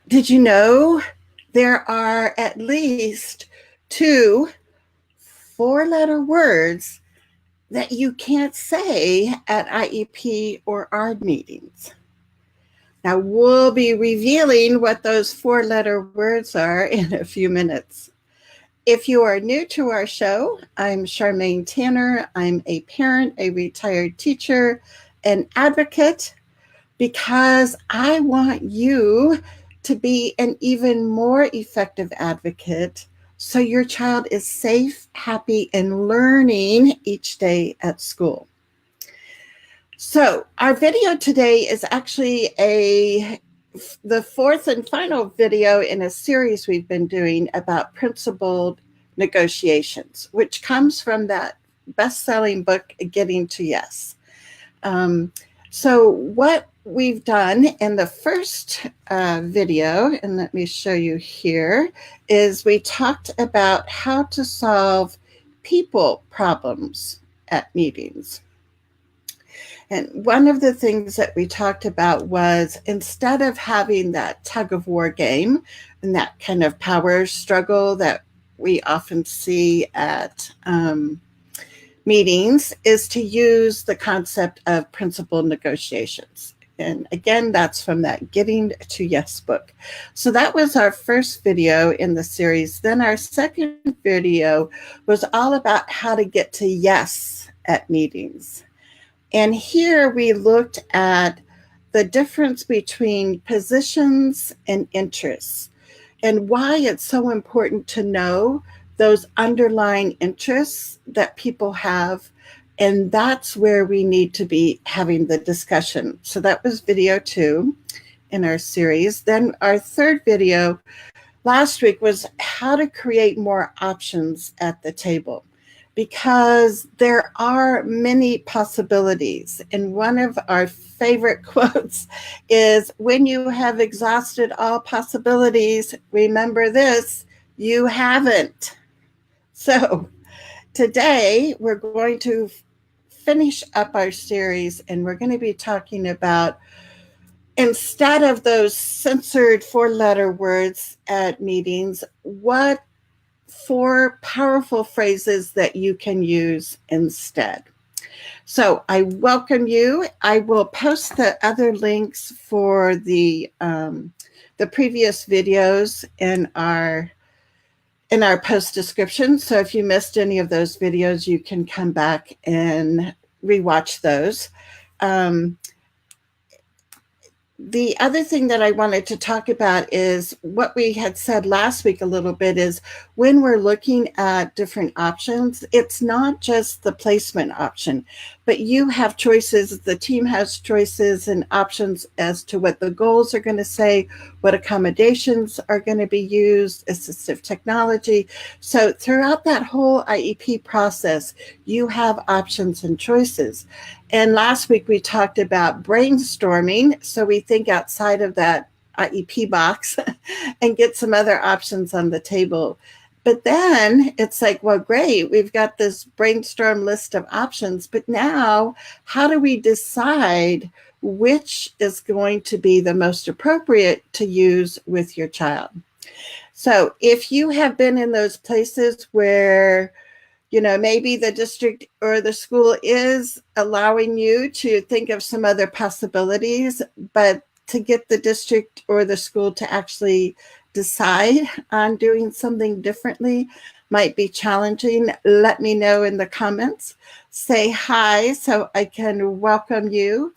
Did you know there are at least 2 4-letter words that you can't say at IEP or ARD meetings? Now, we'll be revealing what those 4-letter words are in a few minutes. If you are new to our show, I'm Charmaine Tanner. I'm a parent, a retired teacher, an advocate, because I want you to be an even more effective advocate so your child is safe, happy, and learning each day at school. So our video today is actually the 4th and final video in a series we've been doing about principled negotiations, which comes from that best-selling book, Getting to Yes. So what we've done in the first video, and let me show you here, is we talked about how to solve people problems at meetings. And one of the things that we talked about was, instead of having that tug of war game and that kind of power struggle that we often see at meetings, is to use the concept of principled negotiations. And again, that's from that Getting to Yes book. So that was our first video in the series. Then our second video was all about how to get to yes at meetings. And here we looked at the difference between positions and interests, and why it's so important to know those underlying interests that people have. And that's where we need to be having the discussion. So that was video 2 in our series. Then our third video last week was how to create more options at the table, because there are many possibilities. And one of our favorite quotes is, when you have exhausted all possibilities, remember this: you haven't. So today we're going to finish up our series, and we're going to be talking about, instead of those censored 4-letter words at meetings, what 4 powerful phrases that you can use instead. So I welcome you. I will post the other links for the previous videos in our post description. So if you missed any of those videos, you can come back and rewatch those. The other thing that I wanted to talk about is what we had said last week a little bit, is when we're looking at different options, it's not just the placement option, but you have choices, the team has choices and options as to what the goals are going to say, what accommodations are going to be used, assistive technology. So throughout that whole IEP process, you have options and choices. And last week we talked about brainstorming. So we think outside of that IEP box and get some other options on the table. But then it's like, well, great, we've got this brainstorm list of options, but now how do we decide which is going to be the most appropriate to use with your child? So if you have been in those places where, you know, maybe the district or the school is allowing you to think of some other possibilities, but to get the district or the school to actually decide on doing something differently might be challenging, let me know in the comments. Say hi so I can welcome you.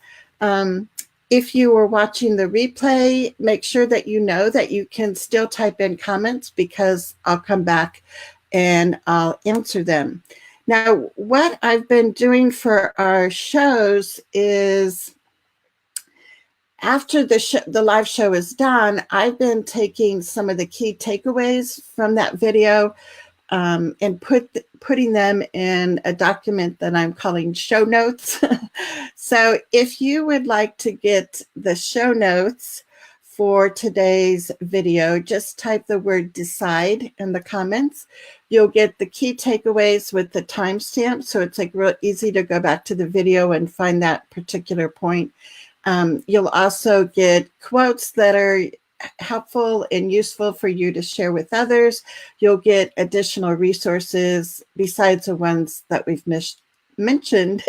If you are watching the replay, make sure that you know that you can still type in comments, because I'll come back and I'll answer them. Now, what I've been doing for our shows is, after the live show is done, I've been taking some of the key takeaways from that video and putting them in a document that I'm calling show notes. So if you would like to get the show notes for today's video, just type the word decide in the comments. You'll get the key takeaways with the timestamp, so it's like real easy to go back to the video and find that particular point. You'll also get quotes that helpful and useful for you to share with others. You'll get additional resources besides the ones that we've mentioned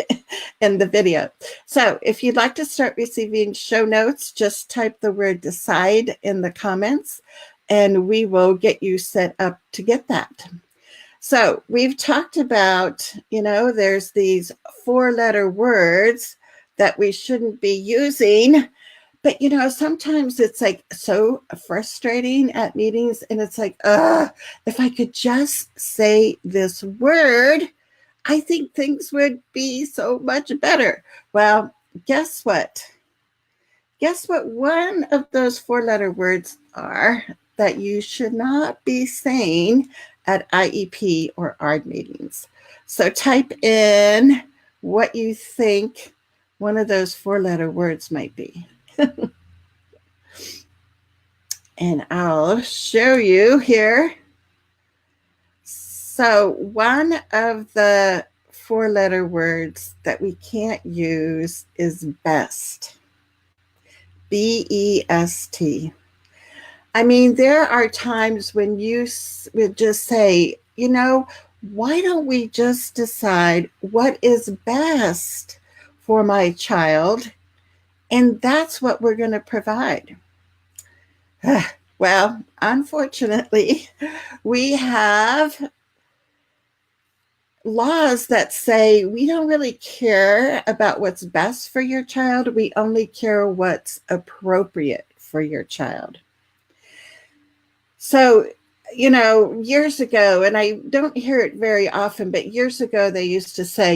in the video. So if you'd like to start receiving show notes, just type the word decide in the comments and we will get you set up to get that. So we've talked about, there's these 4-letter words that we shouldn't be using. But, sometimes it's like so frustrating at meetings and it's like, if I could just say this word, I think things would be so much better. Well, guess what? Guess what one of those 4-letter words are that you should not be saying at IEP or ARD meetings. So type in what you think one of those 4-letter words might be. And I'll show you here. So one of the 4-letter words that we can't use is best. B-E-S-T. I mean, there are times when you would just say, why don't we just decide what is best for my child? And that's what we're going to provide. Well, unfortunately, we have laws that say we don't really care about what's best for your child. We only care what's appropriate for your child. So, years ago, and I don't hear it very often, but years ago they used to say,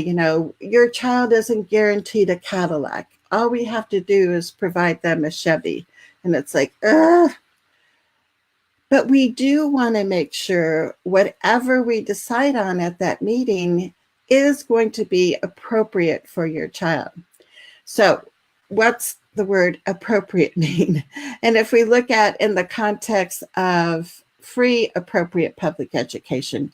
your child isn't guaranteed a Cadillac. All we have to do is provide them a Chevy. And it's like, But we do want to make sure whatever we decide on at that meeting is going to be appropriate for your child. So what's the word appropriate mean? And if we look at in the context of free appropriate public education,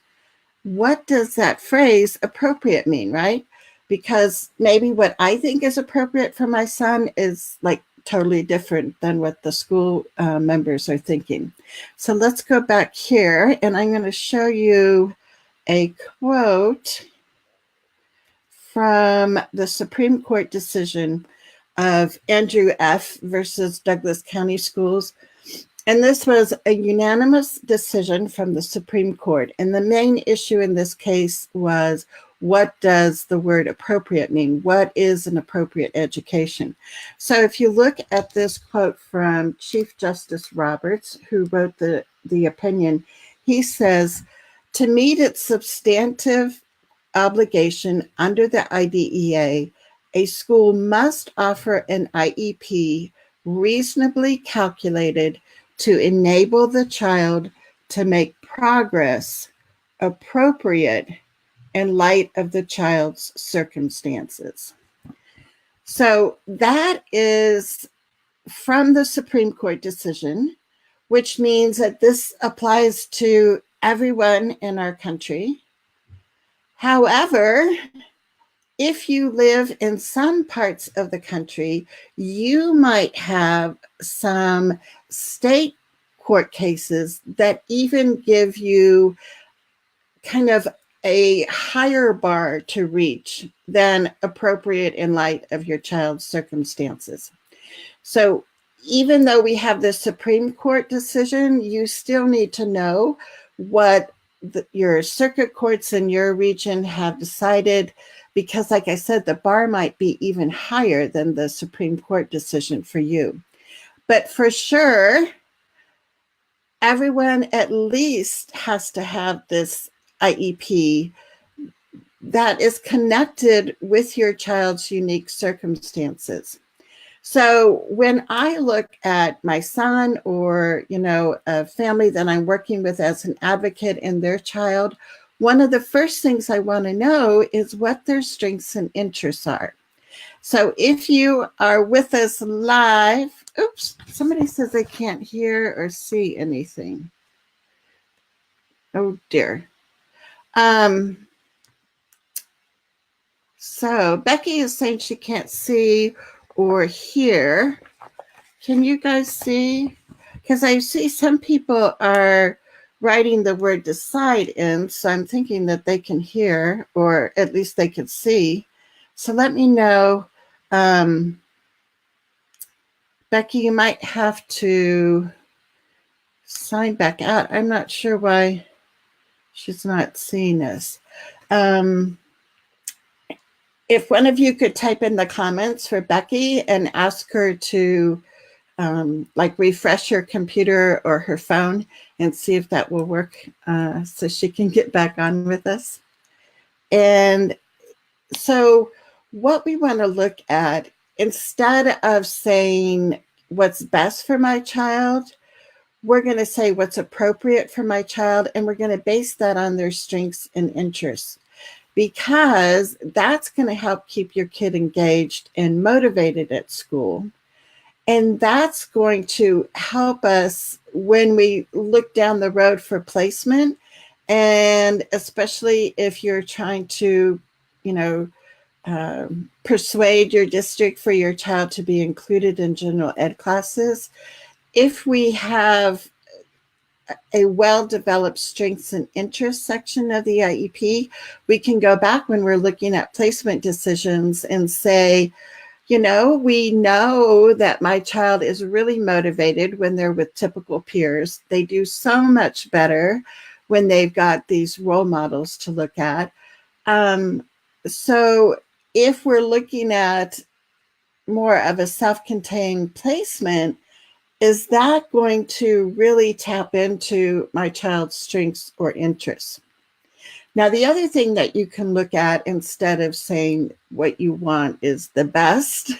what does that phrase appropriate mean, right? Because maybe what I think is appropriate for my son is like totally different than what the school members are thinking. So let's go back here and I'm going to show you a quote from the Supreme Court decision of Andrew F. versus Douglas County Schools. And this was a unanimous decision from the Supreme Court. And the main issue in this case was, what does the word appropriate mean? What is an appropriate education? So if you look at this quote from Chief Justice Roberts, who wrote the opinion, he says, to meet its substantive obligation under the IDEA, a school must offer an IEP reasonably calculated to enable the child to make progress appropriate in light of the child's circumstances. So that is from the Supreme Court decision, which means that this applies to everyone in our country. However, if you live in some parts of the country, you might have some state court cases that even give you kind of a higher bar to reach than appropriate in light of your child's circumstances. So even though we have the Supreme Court decision, you still need to know what your circuit courts in your region have decided, because like I said, the bar might be even higher than the Supreme Court decision for you. But for sure, everyone at least has to have this IEP that is connected with your child's unique circumstances. So when I look at my son or, a family that I'm working with as an advocate and their child, one of the first things I want to know is what their strengths and interests are. So if you are with us live, oops, somebody says they can't hear or see anything. Oh dear. So Becky is saying she can't see or hear. Can you guys see? because I see some people are writing the word decide in, so I'm thinking that they can hear, or at least they can see. So let me know. Becky, you might have to sign back out. I'm not sure why she's not seeing us. If one of you could type in the comments for Becky and ask her to like refresh her computer or her phone and see if that will work so she can get back on with us. And so what we want to look at, instead of saying what's best for my child, we're going to say what's appropriate for my child, and we're going to base that on their strengths and interests, because that's going to help keep your kid engaged and motivated at school. And that's going to help us when we look down the road for placement, and especially if you're trying to, persuade your district for your child to be included in general ed classes. If we have a well-developed strengths and interests section of the IEP, we can go back when we're looking at placement decisions and say, we know that my child is really motivated when they're with typical peers. They do so much better when they've got these role models to look at. So if we're looking at more of a self-contained placement, is that going to really tap into my child's strengths or interests? Now, the other thing that you can look at, instead of saying what you want is the best,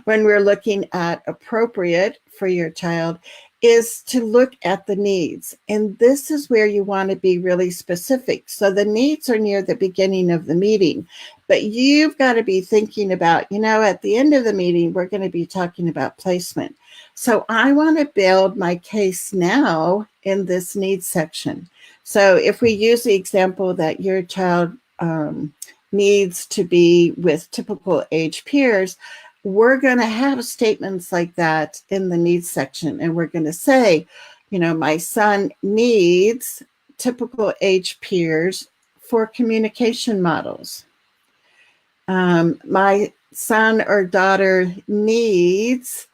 when we're looking at appropriate for your child, is to look at the needs. And this is where you want to be really specific. So the needs are near the beginning of the meeting, but you've got to be thinking about, at the end of the meeting, we're going to be talking about placement. So I want to build my case now in this needs section. So if we use the example that your child needs to be with typical age peers, we're going to have statements like that in the needs section. And we're going to say, my son needs typical age peers for communication models. My son or daughter needs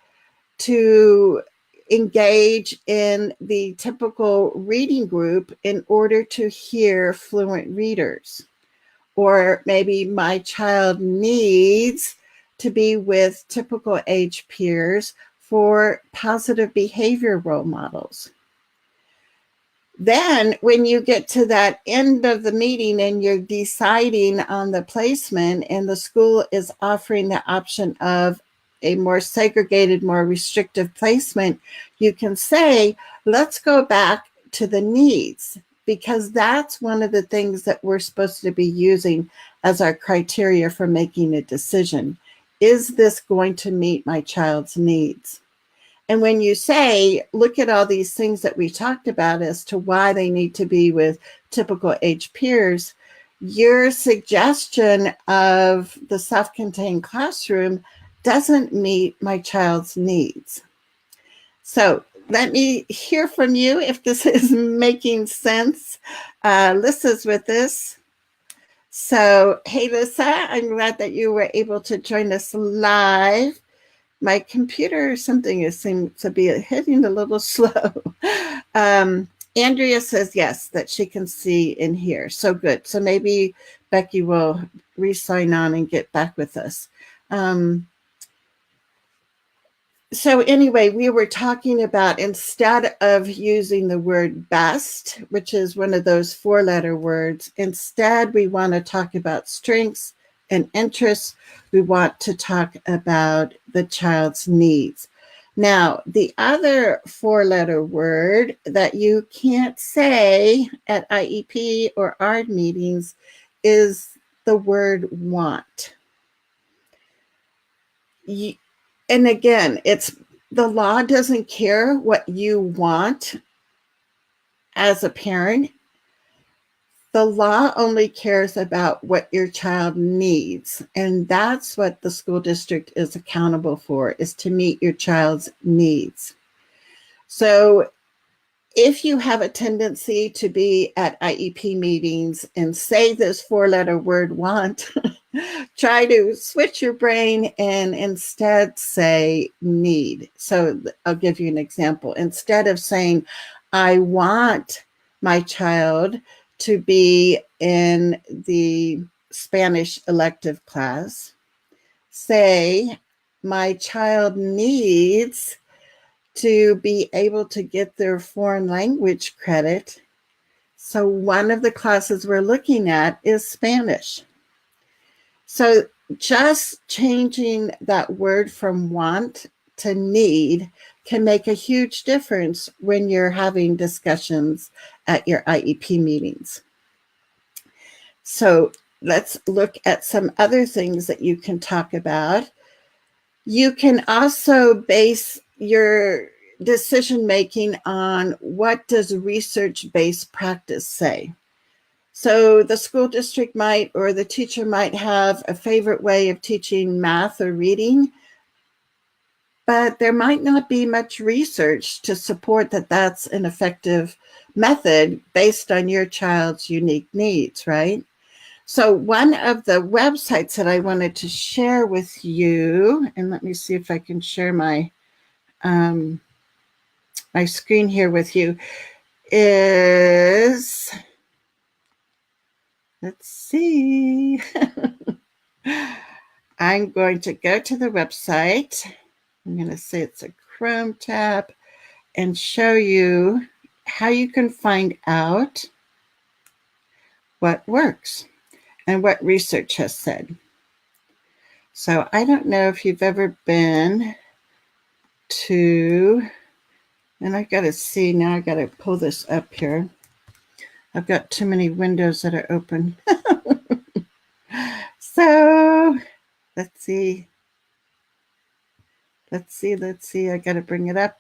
to engage in the typical reading group in order to hear fluent readers. Or maybe my child needs to be with typical age peers for positive behavior role models. Then when you get to that end of the meeting and you're deciding on the placement, and the school is offering the option of a more segregated, more restrictive placement, you can say, let's go back to the needs, because that's one of the things that we're supposed to be using as our criteria for making a decision. Is this going to meet my child's needs? And when you say, look at all these things that we talked about as to why they need to be with typical age peers, your suggestion of the self-contained classroom doesn't meet my child's needs. So let me hear from you if this is making sense. Lissa's with us. So, hey, Lissa, I'm glad that you were able to join us live. My computer, something seems to be hitting a little slow. Andrea says yes, that she can see and hear. So good. So maybe Becky will re-sign on and get back with us. So anyway, we were talking about, instead of using the word best, which is one of those 4-letter words, instead we want to talk about strengths and interests. We want to talk about the child's needs. Now, the other 4-letter word that you can't say at IEP or ARD meetings is the word want. And again, the law doesn't care what you want as a parent. The law only cares about what your child needs. And that's what the school district is accountable for, is to meet your child's needs. So if you have a tendency to be at IEP meetings and say this 4-letter word want, try to switch your brain and instead say need. So I'll give you an example. Instead of saying, I want my child to be in the Spanish elective class, say, my child needs to be able to get their foreign language credit. So one of the classes we're looking at is Spanish. So just changing that word from want to need can make a huge difference when you're having discussions at your IEP meetings. So let's look at some other things that you can talk about. You can also base your decision-making on what does research-based practice say. So the school district might, or the teacher might have a favorite way of teaching math or reading, but there might not be much research to support that that's an effective method based on your child's unique needs, right? So one of the websites that I wanted to share with you, and let me see if I can share my my screen here with you, is, let's see. I'm going to go to the website. I'm going to say it's a Chrome tab and show you how you can find out what works and what research has said. So I don't know if you've ever been to, and I've got to see now, I've got to pull this up here. I've got too many windows that are open. So let's see. I got to bring it up.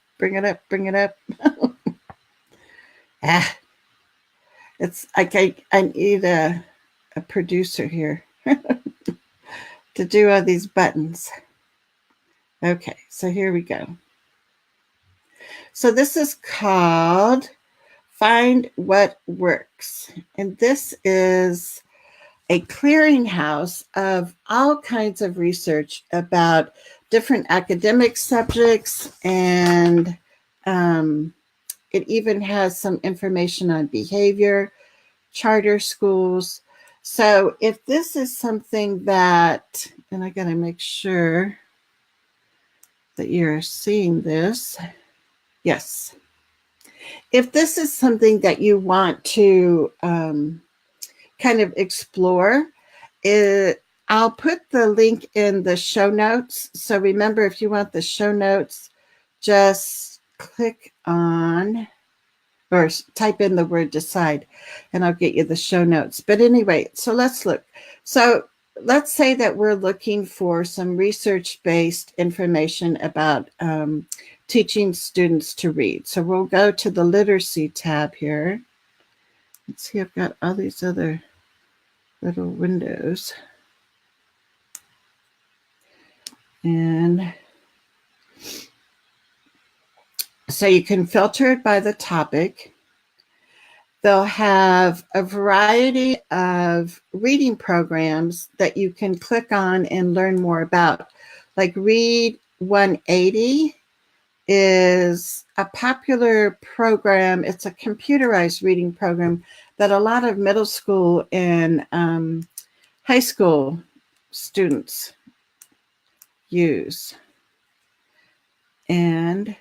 It's like I need a producer here to do all these buttons. Okay, so here we go. So this is called Find What Works. And this is a clearinghouse of all kinds of research about different academic subjects, and it even has some information on behavior, charter schools. So if this is something that, and I got to make sure that you're seeing this. Yes. If this is something that you want to kind of explore, I'll put the link in the show notes. So remember, if you want the show notes, just click on or type in the word decide and I'll get you the show notes. But anyway, so let's look. So let's say that we're looking for some research-based information about teaching students to read. So we'll go to the literacy tab here. Let's see, I've got all these other little windows. And so you can filter it by the topic. They'll have a variety of reading programs that you can click on and learn more about. Like Read 180 is a popular program. It's a computerized reading program that a lot of middle school and high school students use. And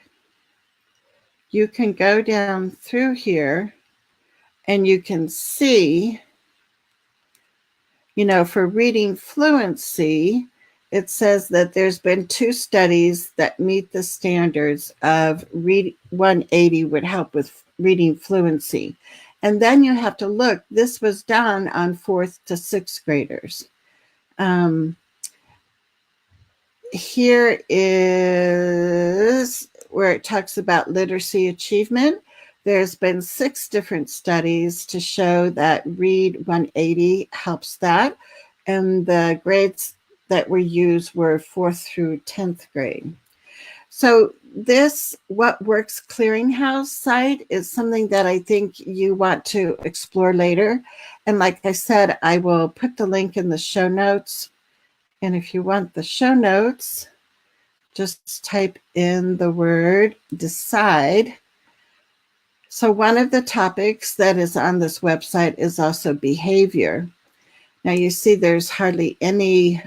you can go down through here and you can see, you know, for reading fluency, it says that there's been 2 studies that meet the standards of Read 180 would help with reading fluency. And then you have to look, this was done on 4th to 6th graders. Here is where it talks about literacy achievement. There's been 6 different studies to show that Read 180 helps that. And the grades that were used were 4th through 10th grade. So this What Works Clearinghouse site is something that I think you want to explore later. And like I said, I will put the link in the show notes. And if you want the show notes, just type in the word decide. So one of the topics that is on this website is also behavior. Now you see there's hardly any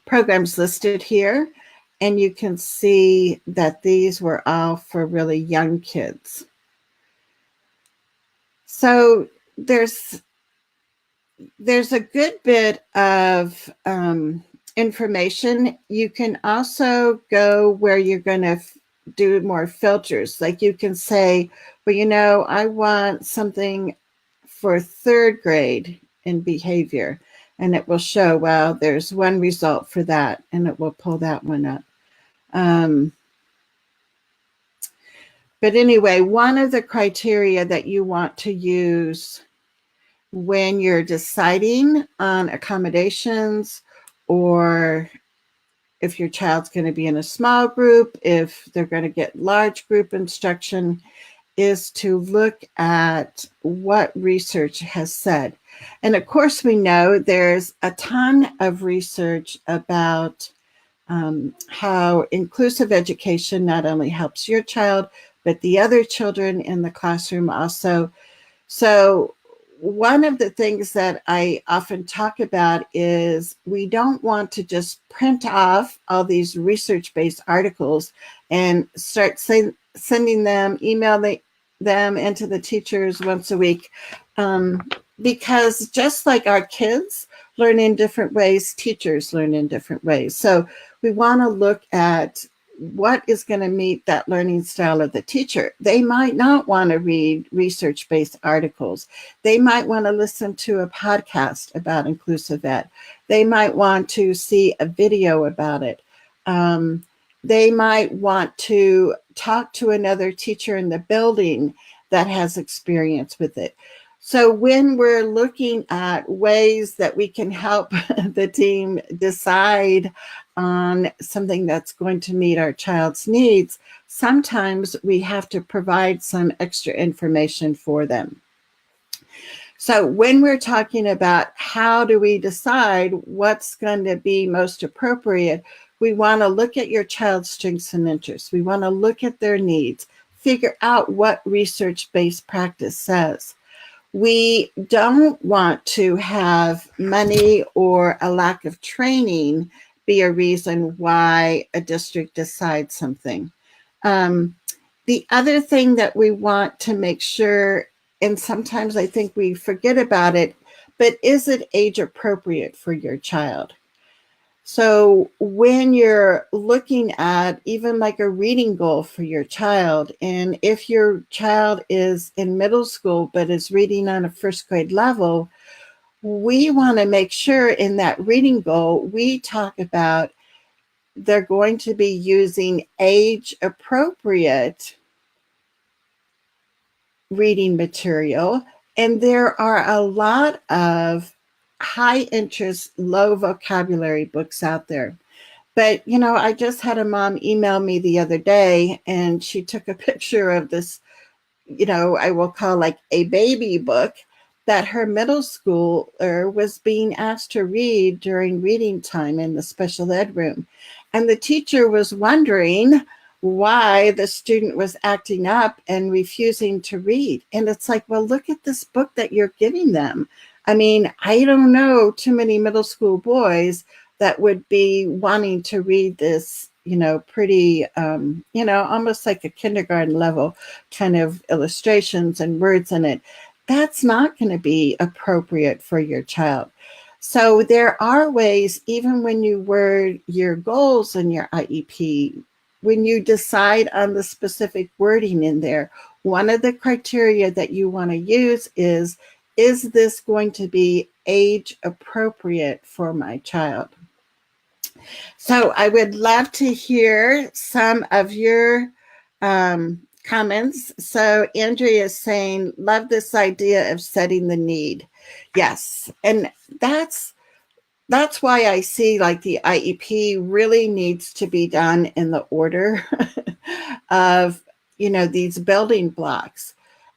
programs listed here, and you can see that these were all for really young kids. So there's a good bit of information. You can also go where you're going to do more filters. Like you can say, well, I want something for 3rd grade in behavior. And it will show, well, there's one result for that, and it will pull that one up. But anyway, one of the criteria that you want to use when you're deciding on accommodations, or if your child's going to be in a small group, if they're going to get large group instruction, is to look at what research has said. And of course, we know there's a ton of research about how inclusive education not only helps your child, but the other children in the classroom also. So one of the things that I often talk about is we don't want to just print off all these research-based articles and start sending them, email them into the teachers once a week. Because just like our kids learn in different ways, teachers learn in different ways. So we want to look at what is going to meet that learning style of the teacher. They might not want to read research-based articles. They might want to listen to a podcast about inclusive ed. They might want to see a video about it. They might want to talk to another teacher in the building that has experience with it. So when we're looking at ways that we can help the team decide on something that's going to meet our child's needs, sometimes we have to provide some extra information for them. So when we're talking about how do we decide what's going to be most appropriate, we want to look at your child's strengths and interests. We want to look at their needs, figure out what research-based practice says. We don't want to have money or a lack of training be a reason why a district decides something. The other thing that we want to make sure, and sometimes I think we forget about it, but is it age appropriate for your child? So when you're looking at even like a reading goal for your child, and if your child is in middle school but is reading on a 1st grade level, we want to make sure in that reading goal, we talk about they're going to be using age appropriate reading material. And there are a lot of high interest, low vocabulary books out there. But, I just had a mom email me the other day, and she took a picture of this, I will call like a baby book that her middle schooler was being asked to read during reading time in the special ed room. And the teacher was wondering why the student was acting up and refusing to read. And it's like, well, look at this book that you're giving them. I mean, I don't know too many middle school boys that would be wanting to read this, pretty, almost like a kindergarten level kind of illustrations and words in it. That's not going to be appropriate for your child. So there are ways, even when you word your goals in your IEP, when you decide on the specific wording in there, one of the criteria that you want to use is this going to be age appropriate for my child? So I would love to hear some of your comments. So Andrea is saying, love this idea of setting the need. Yes. And that's that's why I see like the IEP really needs to be done in the order of, these building blocks.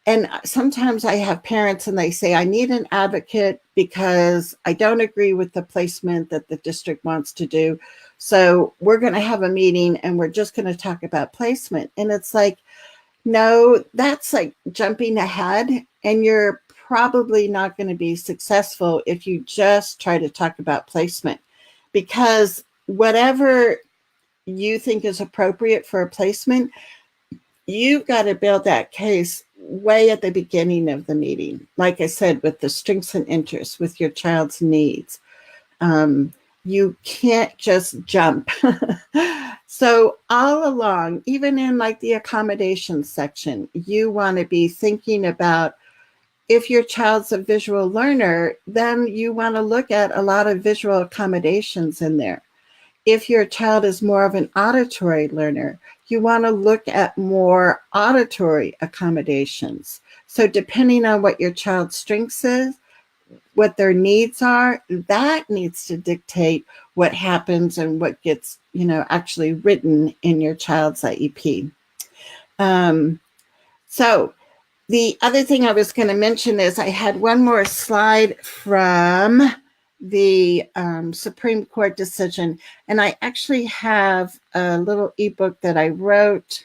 And sometimes I have parents and they say, I need an advocate because I don't agree with the placement that the district wants to do. So we're going to have a meeting and we're just going to talk about placement. And it's like, no, that's like jumping ahead, and you're probably not going to be successful if you just try to talk about placement, because whatever you think is appropriate for a placement, you've got to build that case way at the beginning of the meeting. Like I said, with the strengths and interests, with your child's needs. You can't just jump. So all along, even in like the accommodations section, you want to be thinking about, if your child's a visual learner, then you want to look at a lot of visual accommodations in there. If your child is more of an auditory learner, you want to look at more auditory accommodations. So depending on what your child's strengths is, what their needs are, that needs to dictate what happens and what gets, actually written in your child's IEP. So the other thing I was going to mention is I had one more slide from the Supreme Court decision, and I actually have a little ebook that I wrote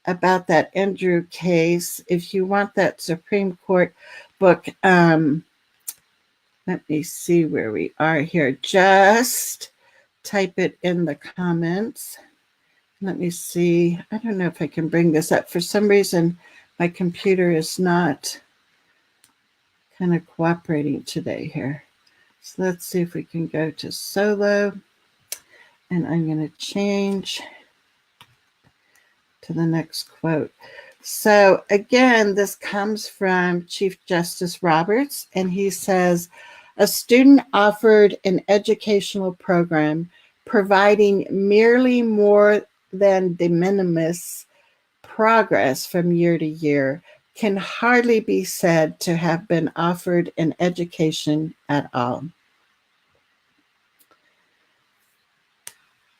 about that Andrew case. If you want that Supreme Court book, let me see where we are here. Just type it in the comments. Let me see. I don't know if I can bring this up. For some reason, my computer is not kind of cooperating today here. So let's see if we can go to solo. And I'm going to change to the next quote. So again, this comes from Chief Justice Roberts, and he says, a student offered an educational program providing merely more than de minimis progress from year to year can hardly be said to have been offered an education at all.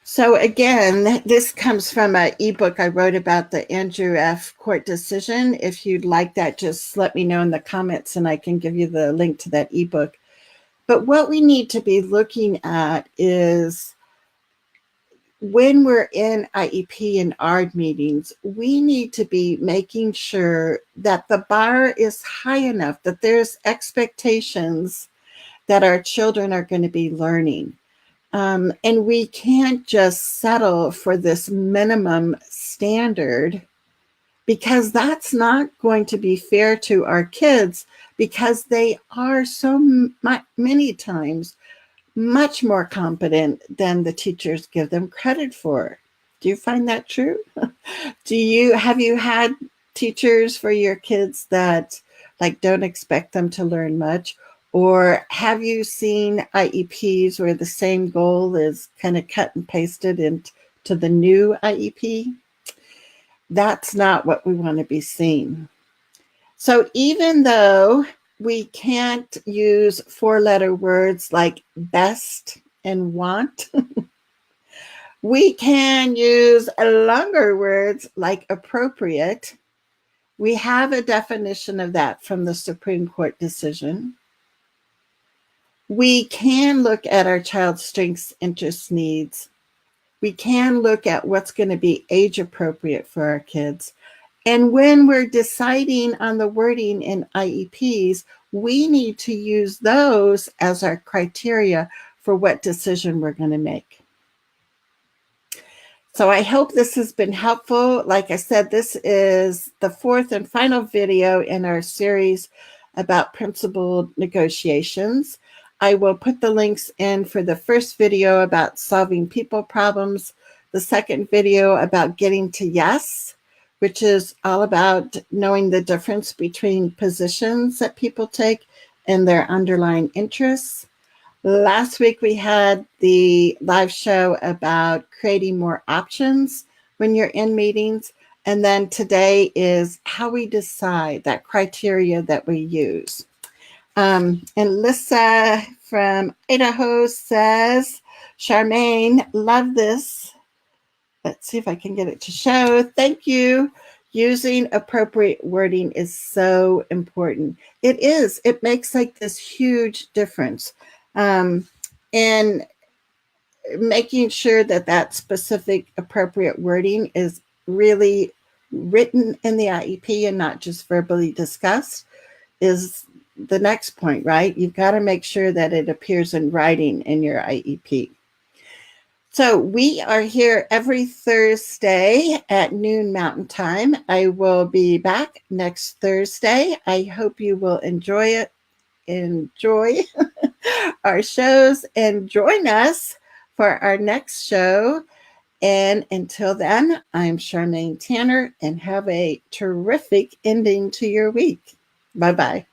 So again, this comes from an ebook I wrote about the Andrew F. Court decision. If you'd like that, just let me know in the comments and I can give you the link to that ebook. But what we need to be looking at is, when we're in IEP and ARD meetings, we need to be making sure that the bar is high enough, that there's expectations that our children are going to be learning. And we can't just settle for this minimum standard, because that's not going to be fair to our kids, because they are so many times much more competent than the teachers give them credit for. Do you find that true? Have you had teachers for your kids that like don't expect them to learn much? Or have you seen IEPs where the same goal is kind of cut and pasted into the new IEP? That's not what we want to be seeing. So even though we can't use four-letter words like best and want, we can use longer words like appropriate. We have a definition of that from the Supreme Court decision. We can look at our child's strengths, interests, needs. We can look at what's going to be age appropriate for our kids. And when we're deciding on the wording in IEPs, we need to use those as our criteria for what decision we're going to make. So I hope this has been helpful. Like I said, this is the fourth and final video in our series about principled negotiations. I will put the links in for the first video about solving people problems, the second video about getting to yes, which is all about knowing the difference between positions that people take and their underlying interests. Last week, we had the live show about creating more options when you're in meetings. And then today is how we decide, that criteria that we use. And Lissa from Idaho says, Charmaine, love this. Let's see if I can get it to show. Thank you. Using appropriate wording is so important. It is. It makes like this huge difference. And making sure that that specific appropriate wording is really written in the IEP and not just verbally discussed is the next point, right? You've got to make sure that it appears in writing in your IEP. So we are here every Thursday at noon Mountain Time. I will be back next Thursday. I hope you will enjoy our shows and join us for our next show. And until then, I'm Charmaine Tanner, and have a terrific ending to your week. Bye-bye.